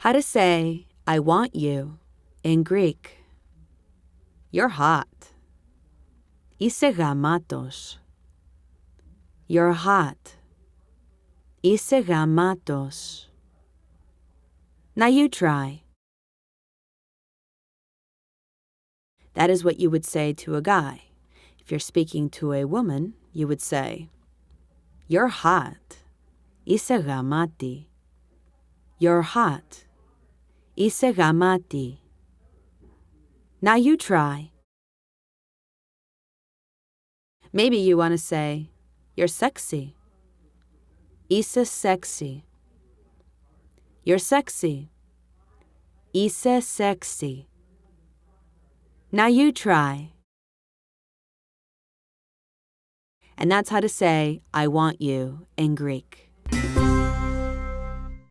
How to say I want you in Greek. You're hot. Είσαι ga-ma-tos. You're hot. Είσαι ga-ma-tos. Now you try. That is what you would say to a guy. If you're speaking to a woman, you would say, You're hot. Είσαι γαμάτη. You're hot. Είσαι γαμάτη. Now you try. Maybe you want to say, You're sexy. Είσαι sexy. You're sexy. Είσαι sexy. Now you try. And that's how to say, I want you in Greek.